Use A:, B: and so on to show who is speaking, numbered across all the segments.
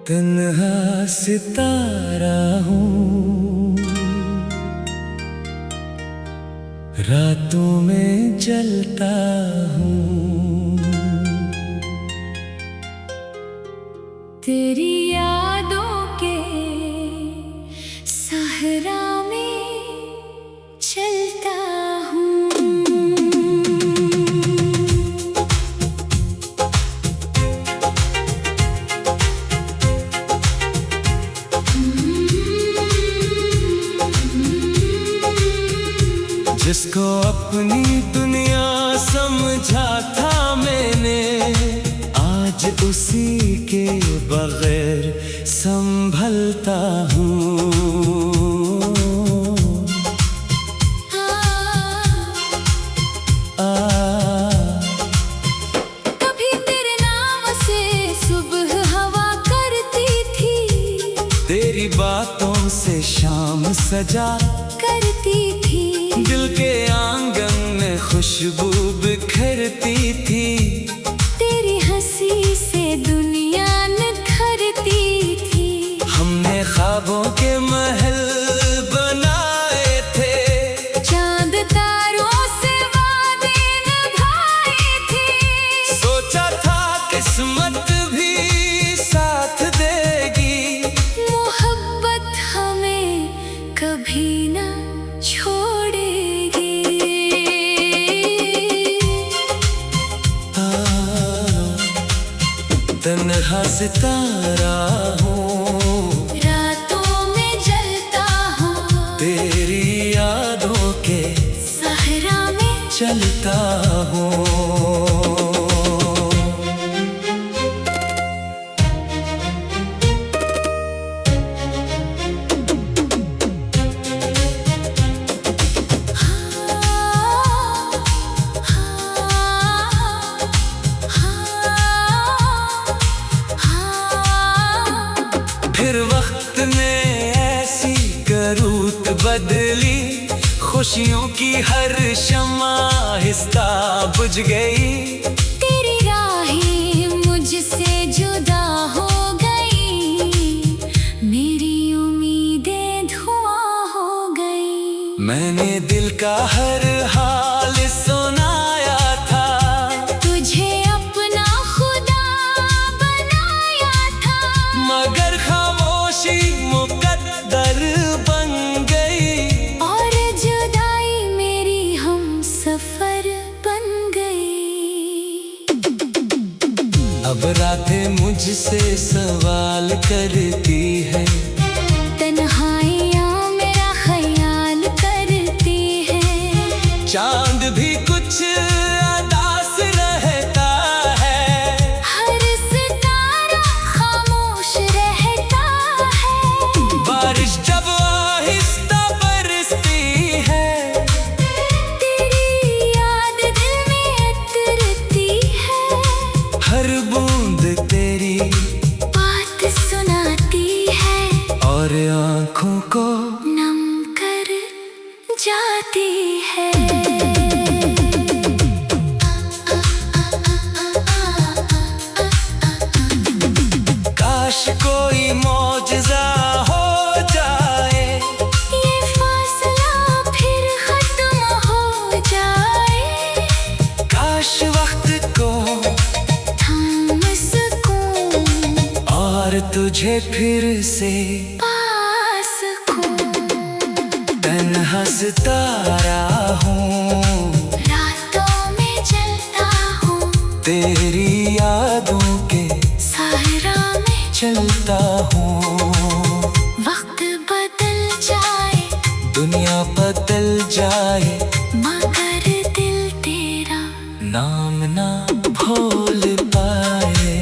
A: तन्हा सितारा हूँ, रातों में जलता हूँ,
B: तेरी यादों के सहरा में चलता हूँ।
A: जिसको अपनी दुनिया समझा था मैंने, आज उसी के बगैर संभलता हूँ।
B: कभी तेरे नाम से सुबह हवा करती थी,
A: तेरी बातों से शाम सजा
B: करती थी,
A: दिल के आंगन में खुशबू बिखरती थी,
B: तेरी हंसी से दुनिया निखरती थी।
A: हमने ख्वाबों के महल बनाए थे,
B: चांद तारों से वादे निभाए थे,
A: सोचा था किस्मत भी साथ देगी,
B: मोहब्बत हमें कभी ना छोड़ेगी।
A: तन्हा सितारा हूँ,
B: रातों में जलता हूँ,
A: तेरी यादों के
B: सहरा में
A: चलता हूँ। फिर वक्त ने ऐसी करूत बदली, खुशियों की हर शम्मा आहिस्ता बुझ गई,
B: तेरी राहें मुझसे जुदा हो गई, मेरी उम्मीदें धुआं हो गई।
A: मैंने दिल का हर हाल सुनाया था,
B: तुझे अपना खुदा बनाया था,
A: मगर खामोशी मुकद्दर बन गई,
B: और जुदाई मेरी हम सफर बन गई।
A: अब रातें मुझसे सवाल करती है,
B: तन्हाइयाँ मेरा ख्याल करती है,
A: चांद भी कुछ अदास रहता है,
B: हर सितारा खामोश रहता है,
A: बारिश जब आहिस्ता बरसती है,
B: तेरी याद दिल में उतरती है,
A: हर बूंद तेरी
B: बात सुनाती है,
A: और आँखों को
B: नम कर जाती है।
A: काश कोई मौजज़ा हो जाए,
B: ये फासला फिर खत्म हो जाए,
A: काश वक्त को
B: थाम सकूं,
A: और तुझे फिर से
B: पास को।
A: तन्हा सितारा हूँ,
B: रातों में जलता हूँ,
A: तेरी यादों के
B: सहरा में
A: चलता हूँ।
B: वक्त बदल जाए,
A: दुनिया बदल जाए,
B: मगर दिल तेरा
A: नाम ना भूल पाए।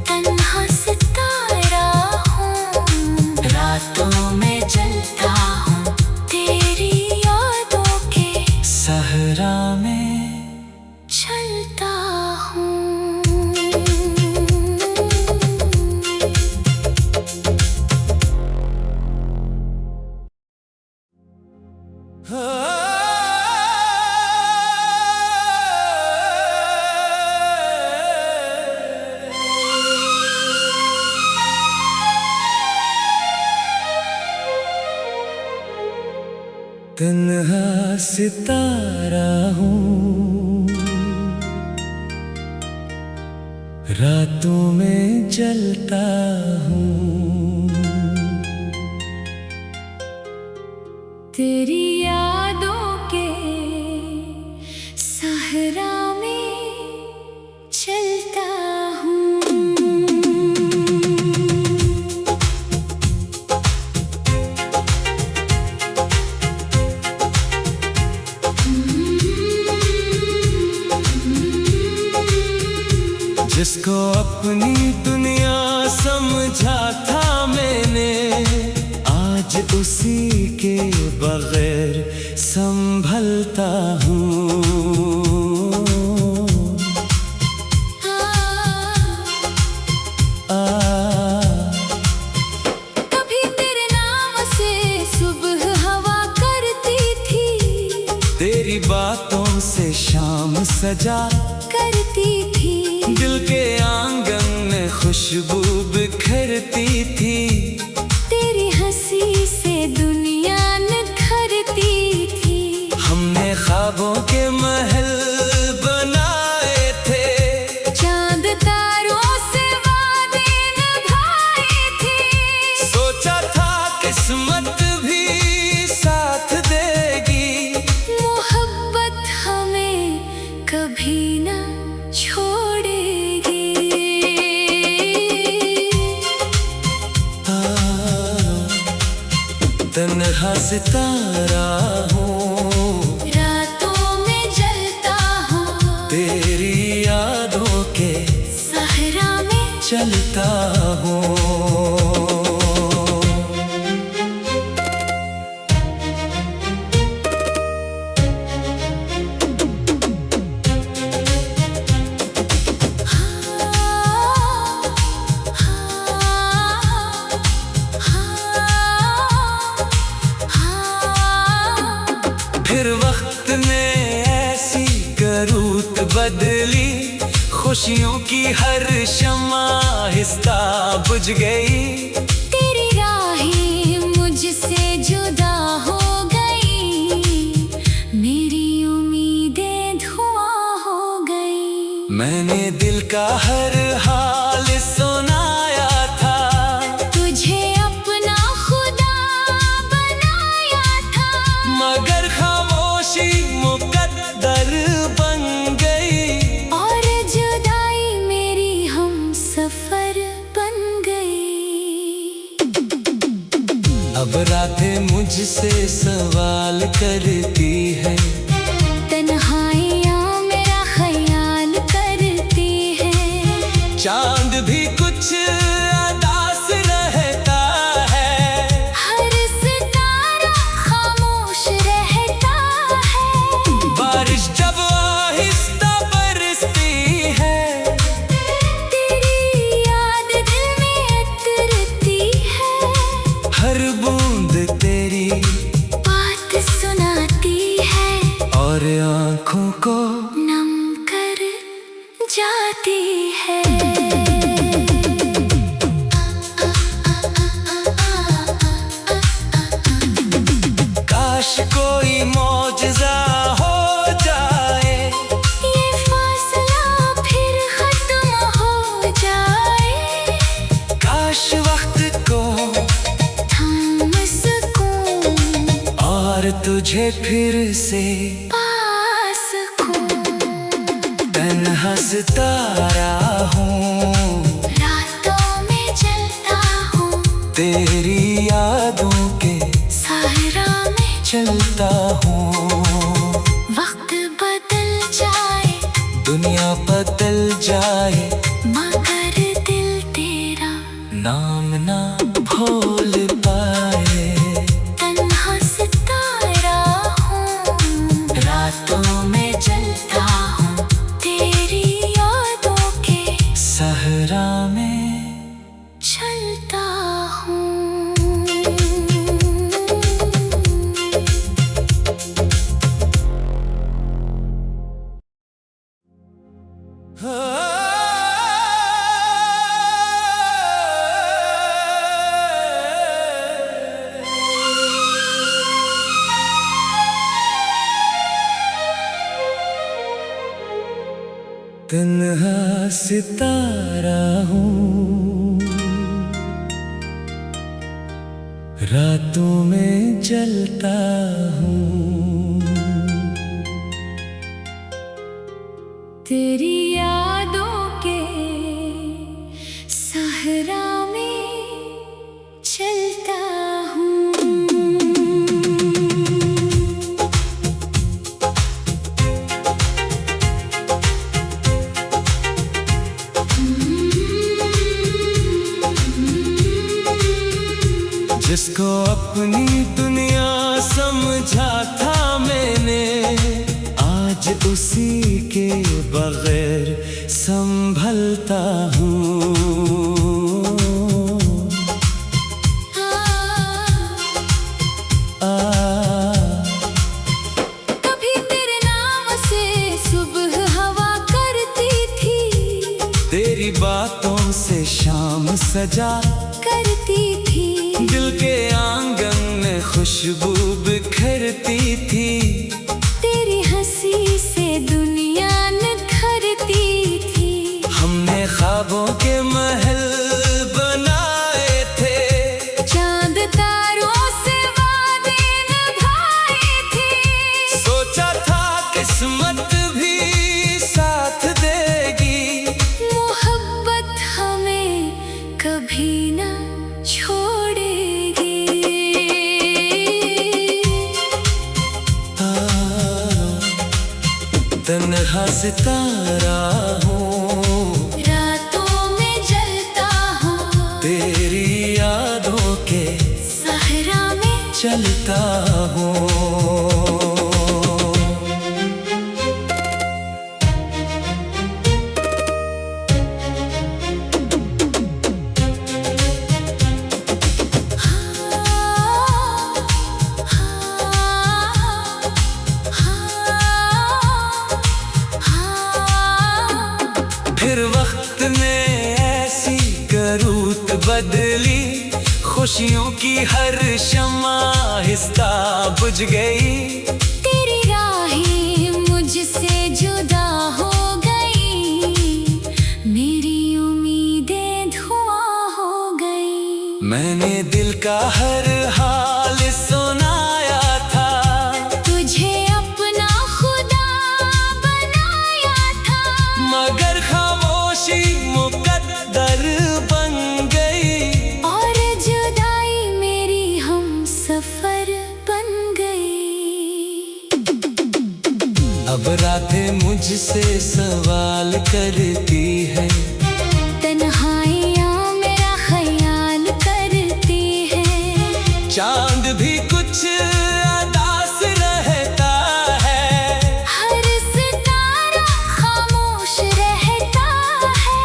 B: तन्हा सितारा हूँ,
A: रातों में
B: जलता हूँ, तेरी यादों के
A: सहरा में
B: चलता हूँ।
A: तन्हा सितारा हूँ, रातों में जलता हूँ।
B: तेरी यादों के सहरा में चलता हूँ।
A: जिसको अपनी दुनिया समझा था मैंने, आज उसी के बगैर संभलता हूँ।
B: कभी तेरे नाम से सुबह हवा करती थी,
A: तेरी बातों से शाम सजा
B: करती थी।
A: दिल के आंगन में खुशबू बिखरती थी,
B: तेरी हंसी से दुनिया निखरती थी।
A: हमने ख्वाबों के महल बनाए थे,
B: चांद तारों से वादे निभाए थे।
A: सोचा था किस्मत भी साथ देगी,
B: मोहब्बत हमें कभी न छोड़ेगी।
A: तन्हा सितारा हूँ,
B: रातों में जलता हूँ,
A: तेरी यादों के
B: सहरा में
A: चलता हूँ। फिर वक्त ने ऐसी करूत बदली, खुशियों की हर शम्मा आहिस्ता बुझ गई।
B: तेरी राहें मुझसे जुदा हो गई, मेरी उम्मीदें धुआं हो गई।
A: मैंने दिल का हर हाल सुनाया था,
B: तुझे अपना खुदा बनाया था।
A: मगर खामोशी मुकद्दर बन गई,
B: और जुदाई मेरी हम सफर बन गई।
A: अब रातें मुझसे सवाल करती है,
B: तन्हाइयाँ मेरा ख्याल करती है।
A: चांद भी कुछ अदास रहता है,
B: हर सितारा खामोश रहता है।
A: बारिश जब आहिस्ता बरसती है,
B: तेरी याद दिल में उतरती है।
A: हर बूंद तेरी
B: बात सुनाती है,
A: और आँखों को
B: नम कर जाती है।
A: काश कोई मौजज़ा हो जाए,
B: ये फासला फिर खत्म हो जाए।
A: काश वक्त को
B: थाम सकूं,
A: और तुझे फिर से
B: पास खो।
A: तन्हा सितारा हूँ,
B: रातों में जलता हूँ,
A: तेरी यादों के
B: सहरा में
A: चलता हूँ।
B: वक्त बदल जाए,
A: दुनिया बदल जाए,
B: मगर दिल तेरा
A: नाम ना भूल पाए।
B: तन्हा सितारा हूँ,
A: रातों में
B: जलता हूँ, तेरी यादों के
A: सहरा में
B: चलता हूँ।
A: हाँ। तन्हा सितारा हूँ, रातों में जलता हूँ।
B: तेरी यादों के सहरा में चलता हूँ।
A: जिसको अपनी दुनिया समझा था मैंने, आज उसी के बगैर संभलता हूँ।
B: कभी तेरे नाम से सुबह हवा करती थी,
A: तेरी बातों से शाम सजा
B: करती थी।
A: दिल के आंगन में खुशबू बिखरती थी,
B: तेरी हंसी से दुनिया निखरती थी।
A: हमने ख्वाबों के महल बनाए थे,
B: चांद तारों से वादे निभाए थे।
A: सोचा था किस्मत भी साथ देगी,
B: मोहब्बत हमें कभी ना छोड़ेगी।
A: तन्हा सितारा हूँ,
B: रातों में जलता हूँ,
A: तेरी यादों के
B: सहरा में
A: चलता हूँ। फिर वक्त ने ऐसी करूत बदली, खुशियों की हर शम्मा आहिस्ता बुझ गई।
B: तेरी राहें मुझसे जुदा हो गई, मेरी उम्मीदें धुआं हो गई।
A: मैंने दिल का हर हाल सुनाया था,
B: तुझे अपना खुदा बनाया था।
A: मगर खामोशी मुकद्दर बन गई,
B: और जुदाई मेरी हम सफर बन गई।
A: अब रातें मुझसे सवाल करती है,
B: तन्हाइयाँ मेरा ख्याल करती है।
A: चांद भी कुछ अदास रहता है,
B: हर सितारा खामोश रहता है।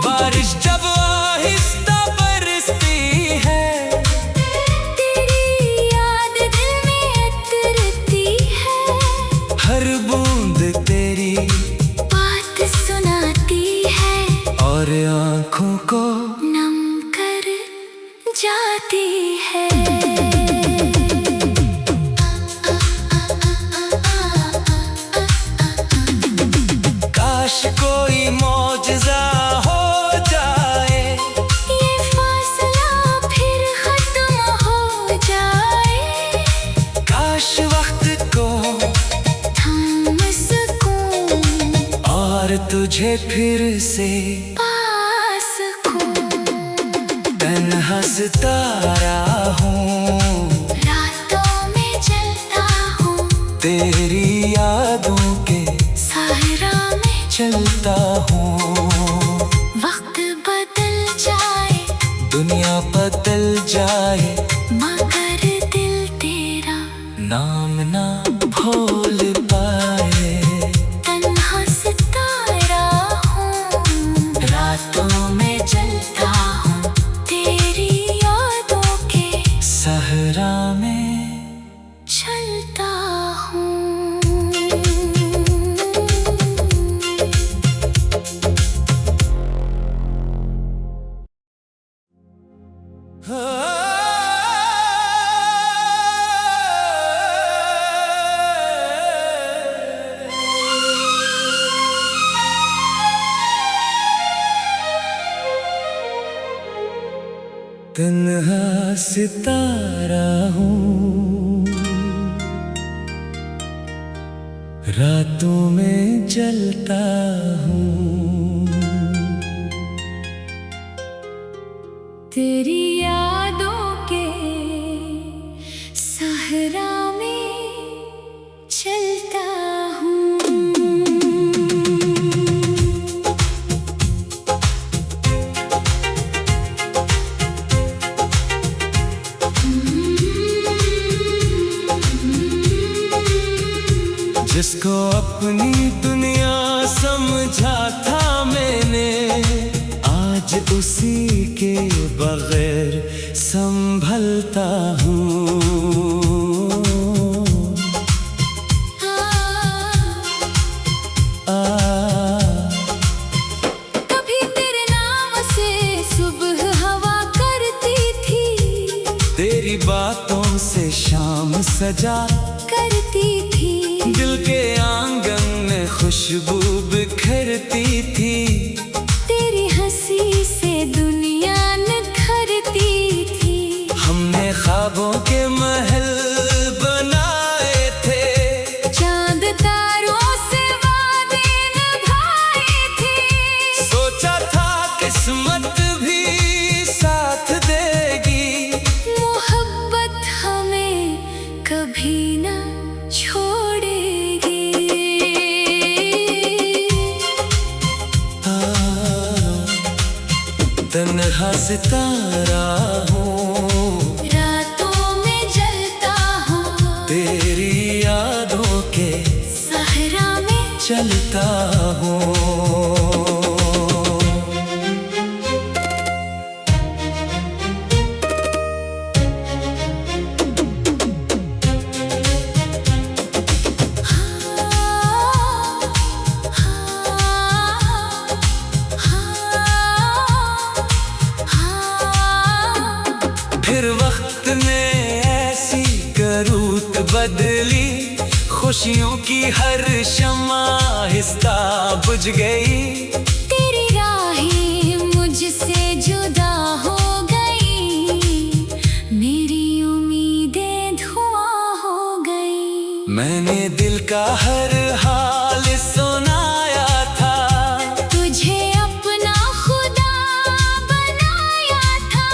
A: बारिश जब आहिस्ता बरसती है,
B: तेरी याद दिल में उतरती है।
A: हर बूंद तेरी
B: बात सुनाती है,
A: और आँखों को
B: नम कर जाती है।
A: काश कोई मौजज़ा हो जाए,
B: ये फासला फिर खत्म हो जाए।
A: काश वक्त को
B: थम सकूं
A: और तुझे फिर से
B: पास सकूं।
A: तन्हा सितारा हूँ,
B: रातों में जलता हूँ,
A: तेरी यादों के
B: सहरा में
A: चलता हूँ।
B: वक्त बदल जाए,
A: दुनिया बदल जाए,
B: मगर दिल तेरा
A: नाम ना भूल पाए।
B: तन्हा सितारा हूँ,
A: रातों में
B: जलता हूँ, तेरी यादों के
A: सहरा में
B: चलता हूँ।
A: तन्हा सितारा हूँ, रातों में जलता हूँ।
B: तेरी यादों के सहरा में चलता हूँ।
A: जिसको अपनी दुनिया समझा था मैंने, आज उसी के बगैर संभलता हूँ।
B: कभी तेरे नाम से सुबह हवा करती थी,
A: तेरी बातों से शाम सजा
B: करती थी।
A: दिल के आंगन में खुशबू बिखरती थी,
B: तेरी हंसी से दुनिया निखरती थी।
A: हमने ख्वाबों के महल बनाए थे,
B: चांद तारों से वादे निभाए थे।
A: सोचा था किस्मत भी साथ देगी,
B: मोहब्बत हमें कभी न छोड़ेगी।
A: तन्हा सितारा हूँ,
B: रातों में जलता हूँ।
A: तेरी यादों के
B: सहरा में
A: चलता हूँ। फिर वक्त ने ऐसी करूत बदली, खुशियों की हर शम्मा आहिस्ता बुझ गई।
B: तेरी राहें मुझसे जुदा हो गई, मेरी उम्मीदें धुआं हो गई।
A: मैंने दिल का हर हाल सुनाया था,
B: तुझे अपना खुदा बनाया था।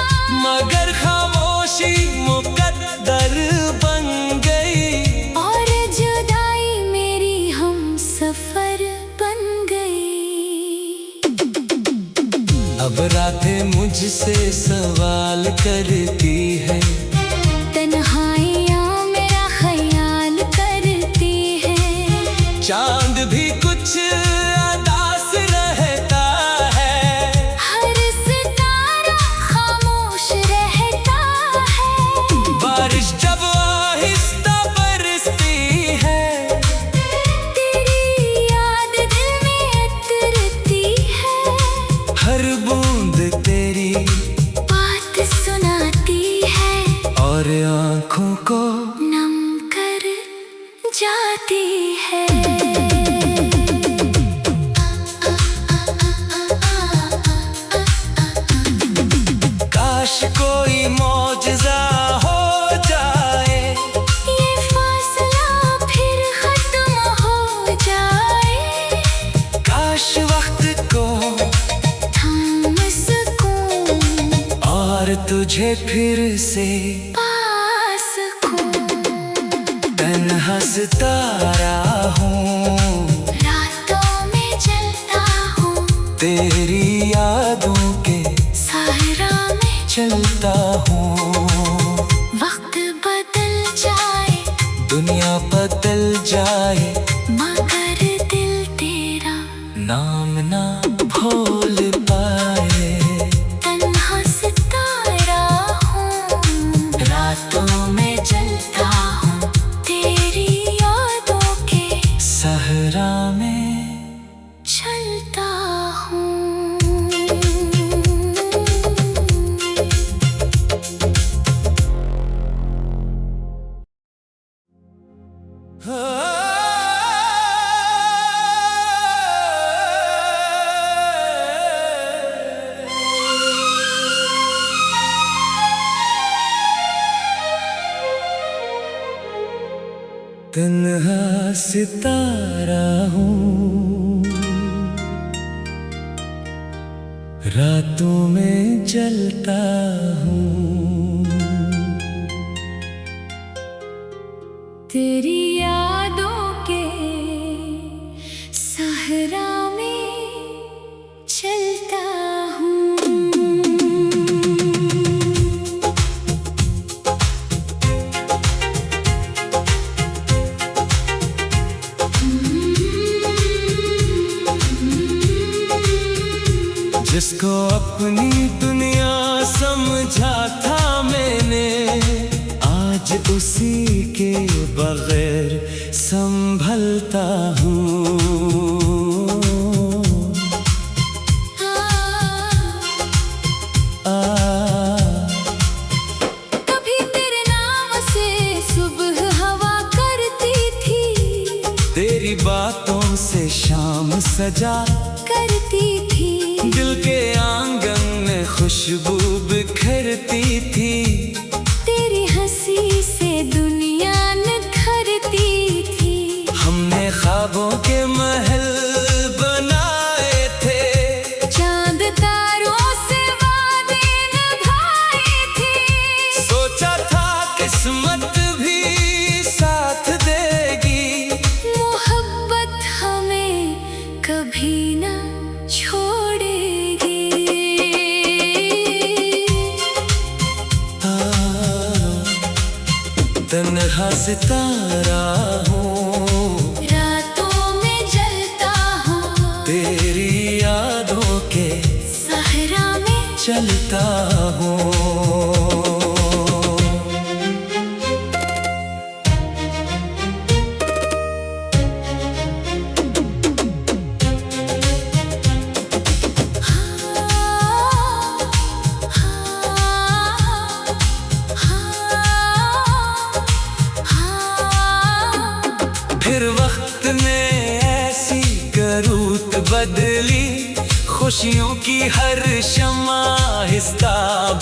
A: मगर खामोशी मुकद्दर बन गई,
B: और जुदाई मेरी हम सफर बन गई।
A: अब रातें मुझसे सवाल करती है,
B: तन्हाइयाँ मेरा ख्याल करती है।
A: चांद भी कुछ अदास रहता है,
B: हर सितारा खामोश रहता है।
A: बारिश जब आहिस्ता बरसती है,
B: तेरी याद दिल में उतरती है।
A: हर बूंद तेरी
B: बात सुनाती है,
A: और आँखों को
B: नम कर जाती है।
A: काश कोई मौजज़ा हो जाए,
B: ये फासला फिर खत्म हो जाए।
A: काश वक्त को
B: थम सकूं
A: और तुझे फिर से
B: पास सकूं।
A: तन्हा सितारा हूँ,
B: रातों में जलता हूँ।
A: तेरी यादों के
B: सहरा में
A: चलता हूँ।
B: वक्त बदल जाए,
A: दुनिया बदल जाए,
B: मगर दिल तेरा
A: नाम ना भूल पाए।
B: तन्हा सितारा हूँ,
A: रातों में
B: जलता हूँ। तेरी यादों के
A: सहरा में
B: चलता हूँ।
A: Ah तन्हा सितारा हूँ, रातों में जलता हूँ।
B: तेरी यादों के सहरा में चलता हूँ।
A: जिसको अपनी दुनिया समझा था मैंने, आज उसी के बगैर संभलता हूँ।
B: कभी तेरे नाम से सुबह हवा करती थी,
A: तेरी बातों से शाम सजा
B: करती थी।
A: दिल के आंगन में खुशबू बिखरती थी,
B: तेरी हंसी से दुनिया निखरती थी।
A: हमने ख्वाबों के महल बनाए थे,
B: चांद तारों से वादे निभाए थे।
A: सोचा था किस्मत भी साथ देगी,
B: मोहब्बत हमें कभी ना छोड़ेगी।
A: तन्हा सितारा हूँ,
B: रातों में जलता हूँ।
A: तेरी यादों के
B: सहरा में
A: चलता हूँ। फिर वक्त ने ऐसी करूत बदली, खुशियों की हर शम्मा आहिस्ता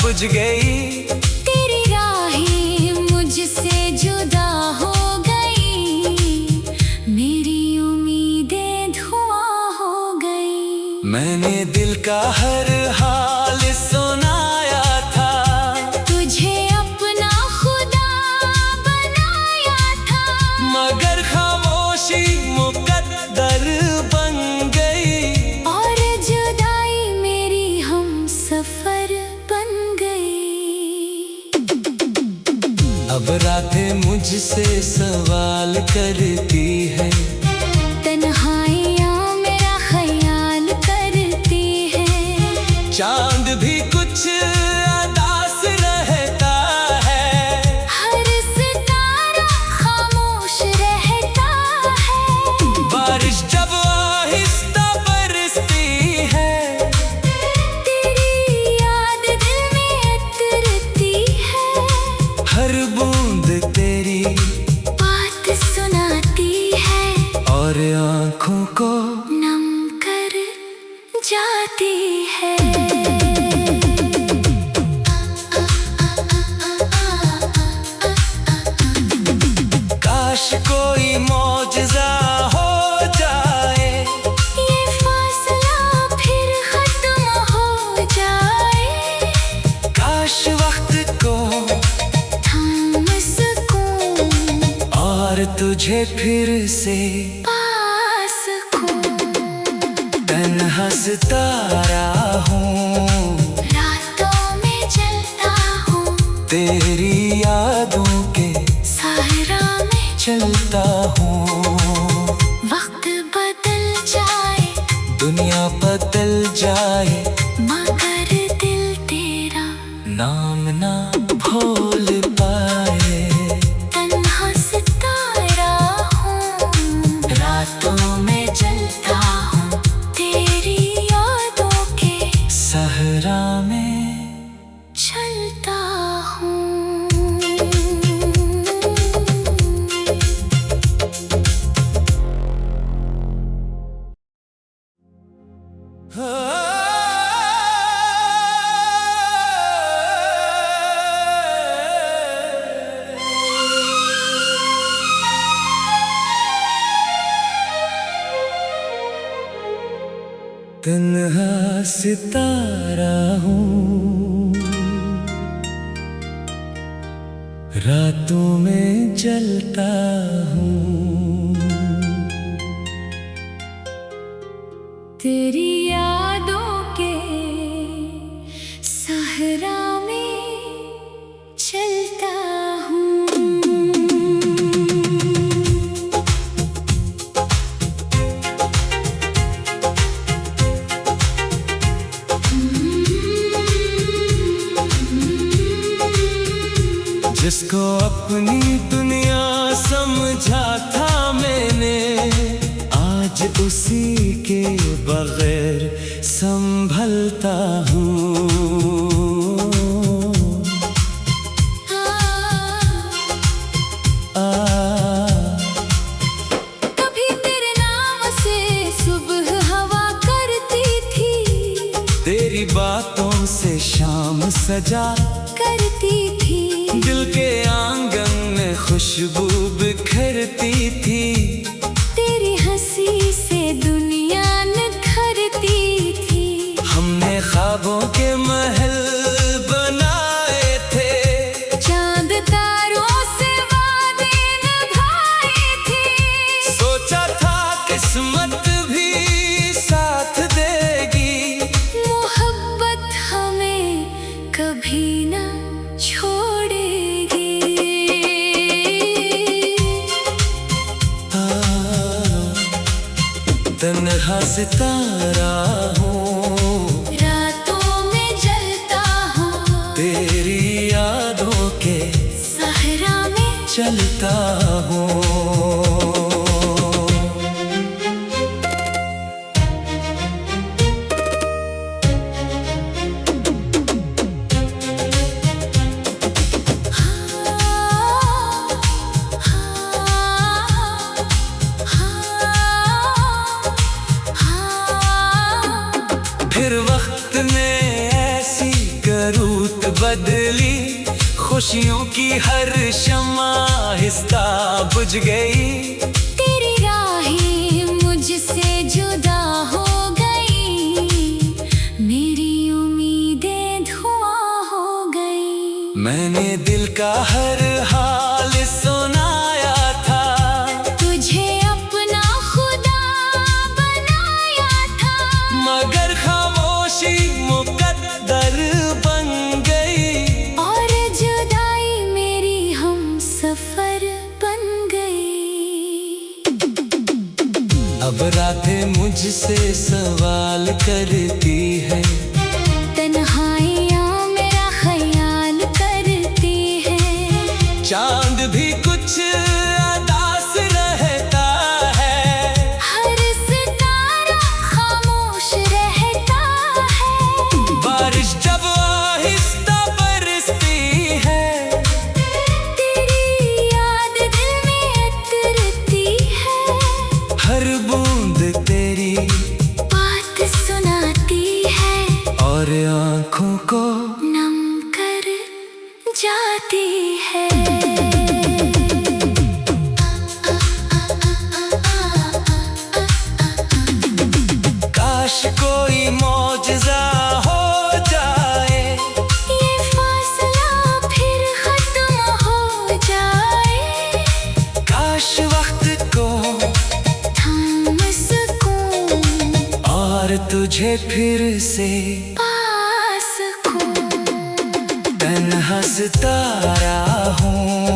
A: बुझ गई।
B: तेरी राहें मुझसे जुदा हो गई, मेरी उम्मीदें धुआं हो गई।
A: मैंने दिल का हर हाल सुनाया था,
B: तुझे अपना खुदा बनाया था।
A: मगर खामोशी मुकद्दर बन गई,
B: और जुदाई मेरी हम सफर बन गई।
A: अब रातें मुझसे सवाल करती है,
B: तन्हाइयाँ मेरा ख्याल करती है।
A: चांद भी कुछ अदास रहता है,
B: हर सितारा खामोश रहता है।
A: बारिश जब आहिस्ता बरसती है,
B: तेरी याद दिल में उतरती है।
A: हर बूंद तेरी
B: बात सुनाती है,
A: और आँखों को
B: नम कर जाती है।
A: काश कोई मौजज़ा हो जाए,
B: ये फासला फिर खत्म हो जाए।
A: काश वक्त को
B: थाम सकूं
A: और तुझे फिर से
B: पास को।
A: तन्हा सितारा हूँ,
B: रातों में जलता हूँ।
A: तेरी यादों के
B: सहरा में
A: चलता हूँ।
B: वक्त बदल जाए,
A: दुनिया बदल जाए,
B: मगर दिल तेरा
A: नाम ना भूल पाए।
B: तन्हा सितारा हूँ,
A: रातों में
B: जलता हूँ। तेरी यादों के
A: सहरा में
B: चलता हूँ।
A: तन्हा सितारा हूँ, रातों में जलता हूँ।
B: तेरी यादों के सहरा में चलता हूँ।
A: जिसको अपनी दुनिया समझा था मैंने, आज उसी के बगैर संभलता हूँ।
B: कभी तेरे नाम से सुबह हवा करती थी,
A: तेरी बातों से शाम सजा
B: करती थी।
A: दिल के आंगन में खुशबू बिखरती थी,
B: तेरी हंसी से दुनिया निखरती थी।
A: हमने ख्वाबों के महल बनाए थे,
B: चांद तारों से वादे निभाए थे।
A: सोचा था किस्मत भी साथ देगी,
B: मोहब्बत हमें कभी ना छोड़ेगी।
A: तन्हा सितारा हूँ,
B: रातों में जलता हूँ।
A: तेरी यादों के
B: सहरा में
A: चलता हूँ। फिर वक्त ने ऐसी करूत बदली, खुशियों की हर शम्मा आहिस्ता बुझ गई।
B: तेरी राहें मुझसे जुदा हो गई, मेरी उम्मीदें धुआं हो गई।
A: मैंने दिल का हर हाल सुनाया था,
B: तुझे अपना खुदा बनाया था।
A: मगर खामोशी मुकद्दर बन गई,
B: और जुदाई मेरी हम सफर बन गई।
A: अब रातें मुझसे सवाल करती है,
B: तन्हाइयाँ मेरा ख्याल करती है।
A: चांद भी कुछ अदास रहता है,
B: हर सितारा खामोश रहता है।
A: बारिश जब आहिस्ता बरसती है,
B: तेरी याद दिल में उतरती है।
A: हर बूंद तेरी
B: बात सुनाती है,
A: और आँखों को
B: नम कर जाती है।
A: काश कोई मौजज़ा हो जाए,
B: ये फासला फिर खत्म हो जाए।
A: काश वक्त को
B: थाम सकूं
A: और तुझे फिर से
B: पास को।
A: तन्हा सितारा हूँ,